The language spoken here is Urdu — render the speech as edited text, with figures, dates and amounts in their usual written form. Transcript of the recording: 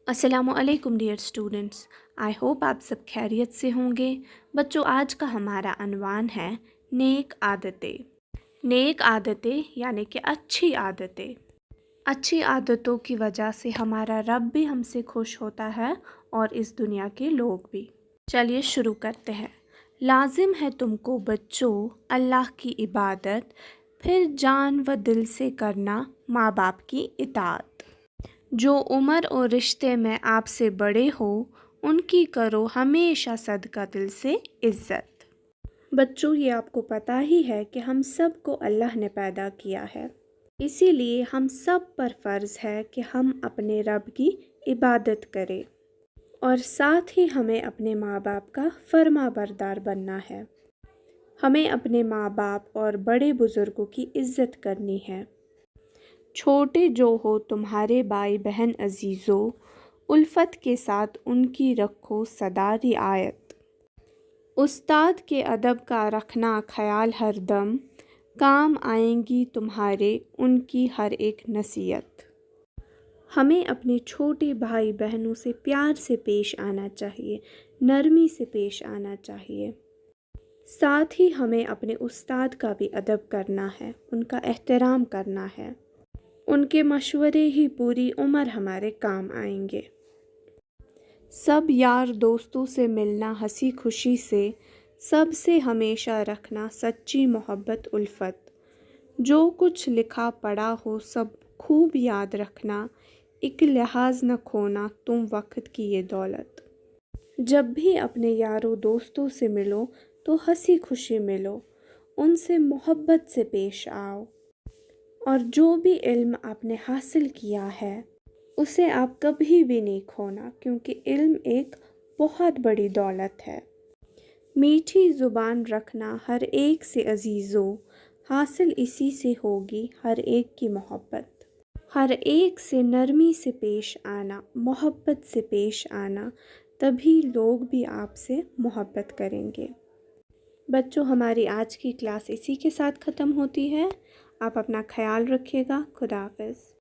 السلام علیکم ڈیئر اسٹوڈنٹس، آئی ہوپ آپ سب خیریت سے ہوں گے۔ بچوں، آج کا ہمارا عنوان ہے نیک عادتیں۔ نیک عادتیں یعنی کہ اچھی عادتیں۔ اچھی عادتوں کی وجہ سے ہمارا رب بھی ہم سے خوش ہوتا ہے اور اس دنیا کے لوگ بھی۔ چلیے شروع کرتے ہیں۔ لازم ہے تم کو بچوں اللہ کی عبادت، پھر جان و دل سے کرنا ماں باپ کی اطاعت۔ جو عمر اور رشتے میں آپ سے بڑے ہو ان کی کرو ہمیشہ صدقہ دل سے عزت۔ بچوں، یہ آپ کو پتہ ہی ہے کہ ہم سب کو اللہ نے پیدا کیا ہے، اسی لیے ہم سب پر فرض ہے کہ ہم اپنے رب کی عبادت کریں، اور ساتھ ہی ہمیں اپنے ماں باپ کا فرما بردار بننا ہے۔ ہمیں اپنے ماں باپ اور بڑے بزرگوں کی عزت کرنی ہے۔ چھوٹے جو ہو تمہارے بھائی بہن عزیزو، الفت کے ساتھ ان کی رکھو سدا رعایت۔ استاد کے ادب کا رکھنا خیال ہر دم، کام آئیں گی تمہارے ان کی ہر ایک نصیحت۔ ہمیں اپنے چھوٹے بھائی بہنوں سے پیار سے پیش آنا چاہیے، نرمی سے پیش آنا چاہیے۔ ساتھ ہی ہمیں اپنے استاد کا بھی ادب کرنا ہے، ان کا احترام کرنا ہے۔ ان کے مشورے ہی پوری عمر ہمارے کام آئیں گے۔ سب یار دوستوں سے ملنا ہنسی خوشی سے، سب سے ہمیشہ رکھنا سچی محبت الفت۔ جو کچھ لکھا پڑھا ہو سب خوب یاد رکھنا، ایک لحاظ نہ کھونا تم وقت کی یہ دولت۔ جب بھی اپنے یاروں دوستوں سے ملو تو ہنسی خوشی ملو، ان سے محبت سے پیش آؤ، اور جو بھی علم آپ نے حاصل کیا ہے اسے آپ کبھی بھی نہیں کھونا، کیونکہ علم ایک بہت بڑی دولت ہے۔ میٹھی زبان رکھنا ہر ایک سے عزیزو، حاصل اسی سے ہوگی ہر ایک کی محبت۔ ہر ایک سے نرمی سے پیش آنا، محبت سے پیش آنا، تبھی لوگ بھی آپ سے محبت کریں گے۔ بچوں، ہماری آج کی کلاس اسی کے ساتھ ختم ہوتی ہے۔ آپ اپنا خیال رکھیے گا۔ خدا حافظ۔